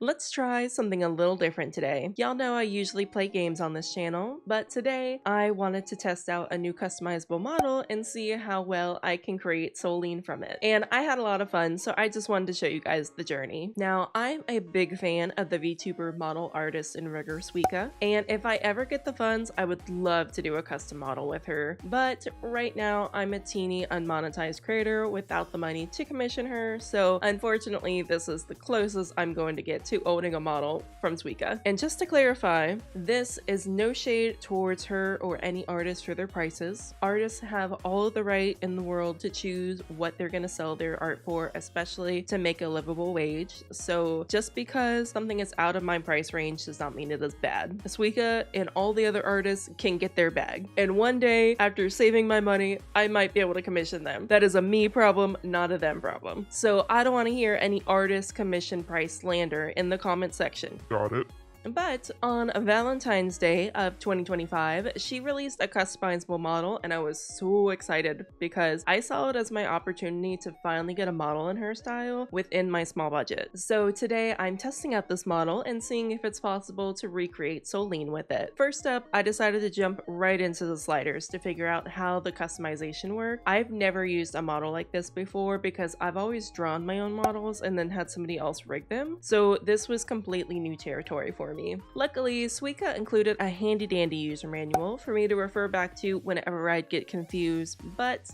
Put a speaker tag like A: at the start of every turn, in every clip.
A: Let's try something a little different today. Y'all know I usually play games on this channel, but today I wanted to test out a new customizable model and see how well I can create Solene from it. And I had a lot of fun, so I just wanted to show you guys the journey. Now, I'm a big fan of the Vtuber model artist and rigger Suiika, and if I ever get the funds, I would love to do a custom model with her. But right now, I'm a teeny unmonetized creator without the money to commission her, so unfortunately, this is the closest I'm going to get to owning a model from Suiika. And just to clarify, this is no shade towards her or any artist for their prices. Artists have all of the right in the world to choose what they're going to sell their art for, especially to make a livable wage. So just because something is out of my price range does not mean it is bad. Suiika and all the other artists can get their bag. And one day, after saving my money, I might be able to commission them. That is a me problem, not a them problem. So I don't want to hear any artist commission price slander in the comment section.
B: Got it.
A: But on Valentine's Day of 2025, she released a customizable model, and I was so excited because I saw it as my opportunity to finally get a model in her style within my small budget. So today I'm testing out this model and seeing if it's possible to recreate Solene with it. First up, I decided to jump right into the sliders to figure out how the customization worked. I've never used a model like this before because I've always drawn my own models and then had somebody else rig them. So this was completely new territory for me. Luckily, Suiika included a handy-dandy user manual for me to refer back to whenever I'd get confused, but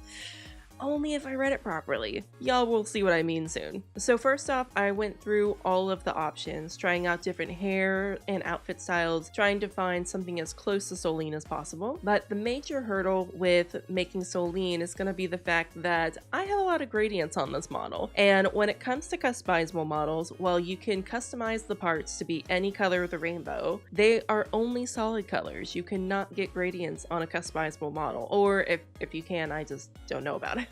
A: only if I read it properly. Y'all will see what I mean soon. So first off, I went through all of the options, trying out different hair and outfit styles, trying to find something as close to Solene as possible. But the major hurdle with making Solene is going to be the fact that I have a lot of gradients on this model. And when it comes to customizable models, while you can customize the parts to be any color of the rainbow, they are only solid colors. You cannot get gradients on a customizable model. Or if you can, I just don't know about it.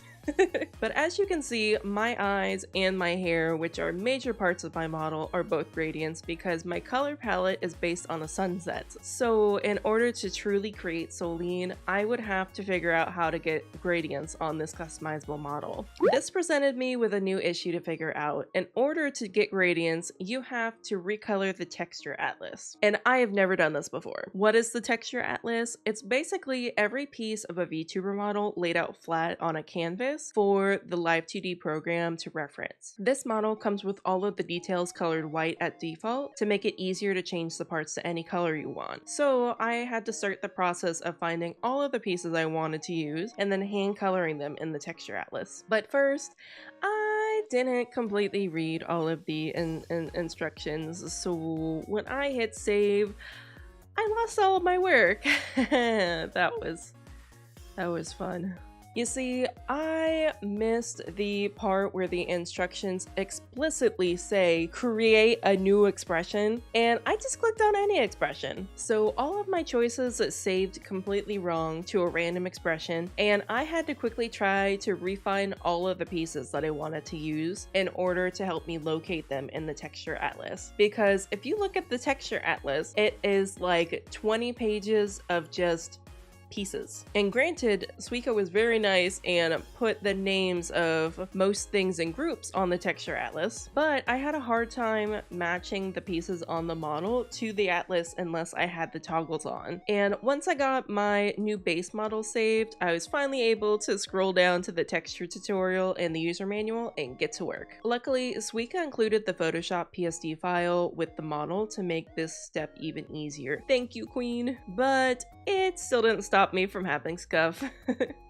A: But as you can see, my eyes and my hair, which are major parts of my model, are both gradients because my color palette is based on a sunset. So in order to truly create Solene, I would have to figure out how to get gradients on this customizable model. This presented me with a new issue to figure out. In order to get gradients, you have to recolor the texture atlas. And I have never done this before. What is the texture atlas? It's basically every piece of a VTuber model laid out flat on a canvas for the Live 2D program to reference. This model comes with all of the details colored white at default to make it easier to change the parts to any color you want. So I had to start the process of finding all of the pieces I wanted to use and then hand coloring them in the texture atlas. But first, I didn't completely read all of the instructions, so when I hit save, I lost all of my work. That was fun. You see, I missed the part where the instructions explicitly say create a new expression, and I just clicked on any expression. So all of my choices saved completely wrong to a random expression, and I had to quickly try to refine all of the pieces that I wanted to use in order to help me locate them in the texture atlas. Because if you look at the texture atlas, it is like 20 pages of just pieces. And granted, Suiika was very nice and put the names of most things in groups on the texture atlas, but I had a hard time matching the pieces on the model to the atlas unless I had the toggles on. And once I got my new base model saved, I was finally able to scroll down to the texture tutorial and the user manual and get to work. Luckily, Suiika included the Photoshop PSD file with the model to make this step even easier. Thank you, Queen. But it still didn't stop me from having scuff.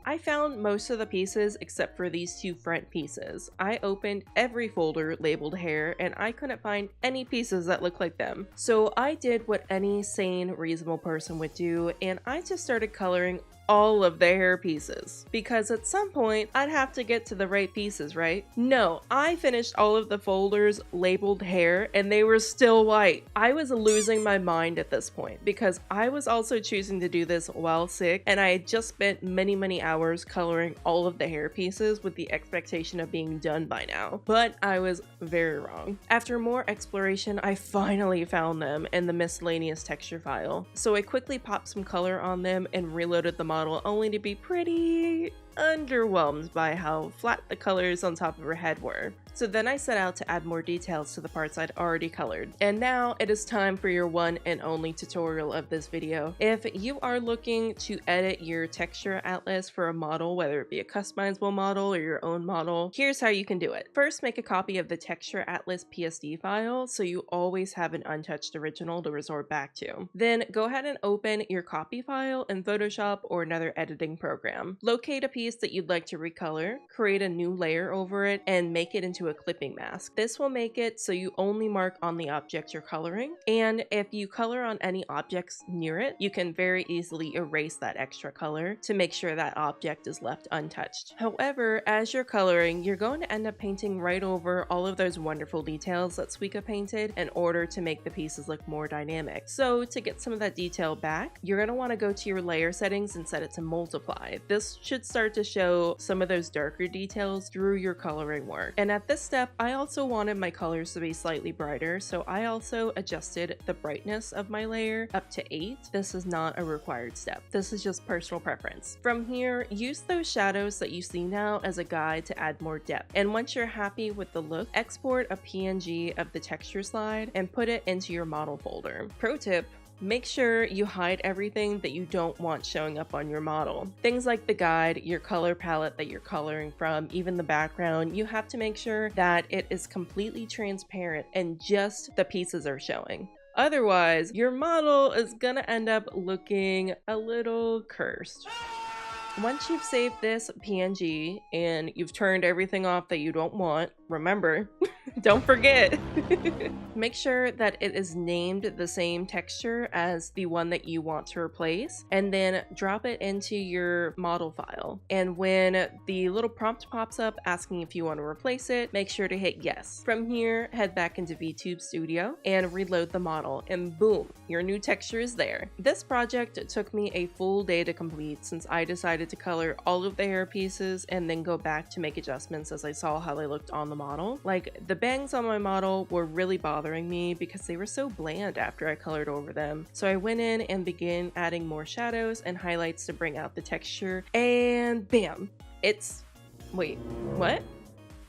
A: I found most of the pieces except for these two front pieces. I opened every folder labeled hair and I couldn't find any pieces that looked like them. So I did what any sane, reasonable person would do, and I just started coloring all of the hair pieces, because at some point I'd have to get to the right pieces, right? No, I finished all of the folders labeled hair and they were still white. I was losing my mind at this point because I was also choosing to do this while sick, and I had just spent many hours coloring all of the hair pieces with the expectation of being done by now. But I was very wrong. After more exploration, I finally found them in the miscellaneous texture file. So I quickly popped some color on them and reloaded the model, only to be pretty underwhelmed by how flat the colors on top of her head were. So then I set out to add more details to the parts I'd already colored. And now it is time for your one and only tutorial of this video. If you are looking to edit your texture atlas for a model, whether it be a customizable model or your own model, here's how you can do it. First, make a copy of the texture atlas PSD file so you always have an untouched original to resort back to. Then go ahead and open your copy file in Photoshop or another editing program. Locate a piece that you'd like to recolor, create a new layer over it, and make it into a clipping mask. This will make it so you only mark on the objects you're coloring, and if you color on any objects near it, you can very easily erase that extra color to make sure that object is left untouched. However, as you're coloring, you're going to end up painting right over all of those wonderful details that Suiika painted in order to make the pieces look more dynamic. So to get some of that detail back, you're going to want to go to your layer settings and set it to multiply. This should start to show some of those darker details through your coloring work. And at this step, I also wanted my colors to be slightly brighter, so I also adjusted the brightness of my layer up to 8. This is not a required step. This is just personal preference. From here, use those shadows that you see now as a guide to add more depth. And once you're happy with the look, export a PNG of the texture slide and put it into your model folder. Pro tip: make sure you hide everything that you don't want showing up on your model. Things like the guide, your color palette that you're coloring from, even the background, you have to make sure that it is completely transparent and just the pieces are showing. Otherwise, your model is gonna end up looking a little cursed. Once you've saved this PNG and you've turned everything off that you don't want, remember, don't forget, make sure that it is named the same texture as the one that you want to replace, and then drop it into your model file. And when the little prompt pops up asking if you want to replace it, make sure to hit yes. From here, head back into VTube Studio and reload the model, and boom, your new texture is there. This project took me a full day to complete since I decided to color all of the hair pieces and then go back to make adjustments as I saw how they looked on the model. Like, the bangs on my model were really bothering me because they were so bland after I colored over them. So I went in and began adding more shadows and highlights to bring out the texture, and bam! Wait, what?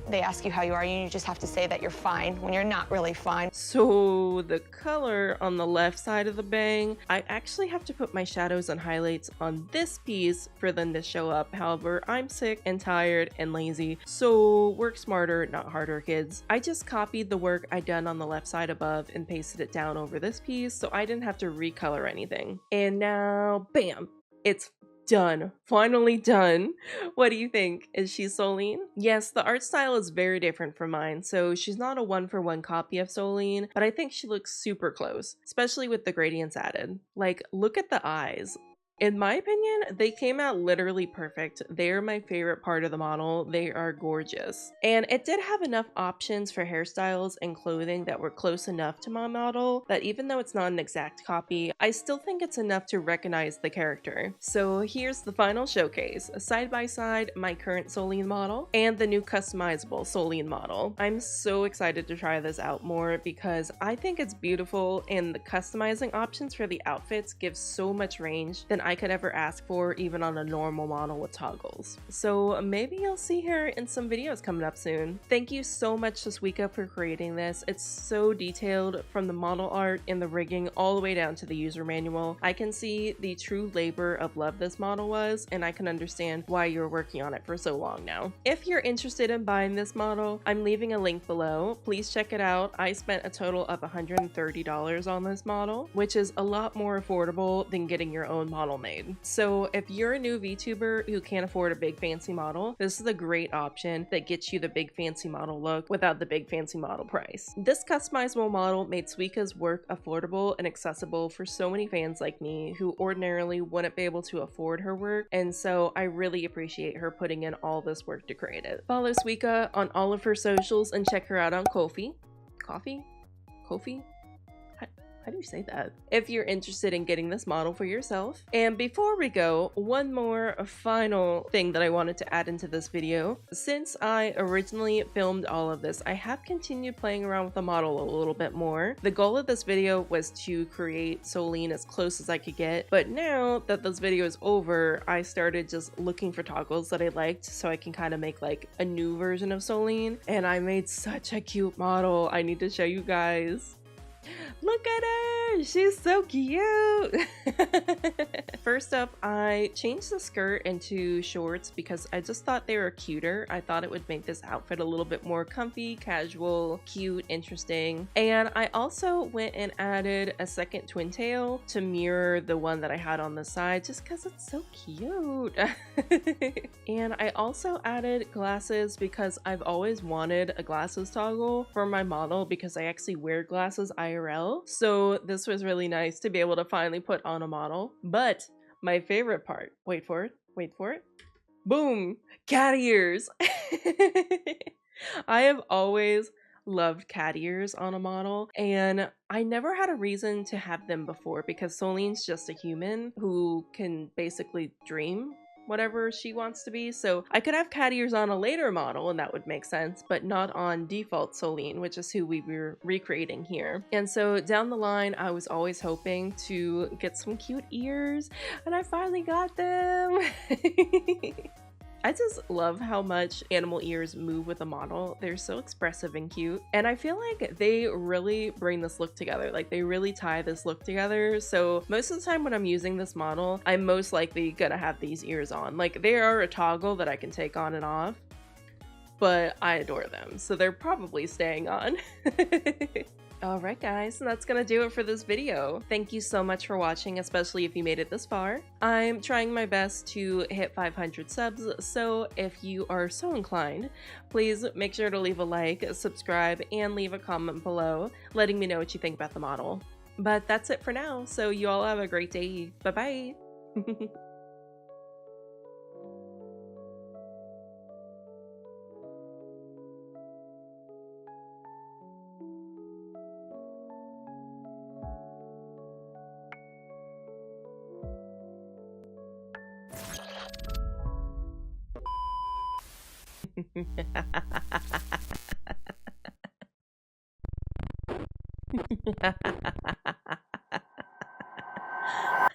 B: They ask you how you are, and you just have to say that you're fine when you're not really fine.
A: So the color on the left side of the bang, I actually have to put my shadows and highlights on this piece for them to show up. However, I'm sick and tired and lazy, so work smarter, not harder, kids. I just copied the work I'd done on the left side above and pasted it down over this piece so I didn't have to recolor anything. And now, bam! It's done. Finally done. What do you think? Is she Solene? Yes, the art style is very different from mine, so she's not a one-for-one copy of Solene, but I think she looks super close, especially with the gradients added. Like, look at the eyes. In my opinion, they came out literally perfect. They're my favorite part of the model. They are gorgeous. And it did have enough options for hairstyles and clothing that were close enough to my model that even though it's not an exact copy, I still think it's enough to recognize the character. So here's the final showcase. Side by side, my current Solene model and the new customizable Solene model. I'm so excited to try this out more because I think it's beautiful, and the customizing options for the outfits give so much range than I could ever ask for even on a normal model with toggles. So maybe you'll see her in some videos coming up soon. Thank you so much to Suiika for creating this. It's so detailed, from the model art and the rigging all the way down to the user manual. I can see the true labor of love this model was, and I can understand why you're working on it for so long now. If you're interested in buying this model, I'm leaving a link below. Please check it out. I spent a total of $130 on this model, which is a lot more affordable than getting your own model made. So if you're a new VTuber who can't afford a big fancy model, this is a great option that gets you the big fancy model look without the big fancy model price. This customizable model made Suiika's work affordable and accessible for so many fans like me who ordinarily wouldn't be able to afford her work, and so I really appreciate her putting in all this work to create it. Follow Suiika on all of her socials and check her out on Ko-fi. How do you say that? If you're interested in getting this model for yourself. And before we go, one more final thing that I wanted to add into this video. Since I originally filmed all of this, I have continued playing around with the model a little bit more. The goal of this video was to create Solene as close as I could get, but now that this video is over, I started just looking for toggles that I liked so I can kind of make like a new version of Solene, and I made such a cute model. I need to show you guys. Look at her! She's so cute! First up, I changed the skirt into shorts because I just thought they were cuter. I thought it would make this outfit a little bit more comfy, casual, cute, interesting. And I also went and added a second twin tail to mirror the one that I had on the side just because it's so cute. And I also added glasses because I've always wanted a glasses toggle for my model because I actually wear glasses IRL. So this was really nice to be able to finally put on a model. But my favorite part, wait for it, boom, cat ears. I have always loved cat ears on a model, and I never had a reason to have them before because Solene's just a human who can basically dream whatever she wants to be, so I could have cat ears on a later model and that would make sense, but not on default Solene, which is who we were recreating here. And so down the line, I was always hoping to get some cute ears, and I finally got them. I just love how much animal ears move with a model. They're so expressive and cute. And I feel like they really bring this look together. Like they really tie this look together. So most of the time when I'm using this model, I'm most likely gonna have these ears on. Like they are a toggle that I can take on and off, but I adore them. So they're probably staying on. Alright guys, so that's gonna do it for this video. Thank you so much for watching, especially if you made it this far. I'm trying my best to hit 500 subs, so if you are so inclined, please make sure to leave a like, subscribe, and leave a comment below, letting me know what you think about the model. But that's it for now, so you all have a great day. Bye-bye!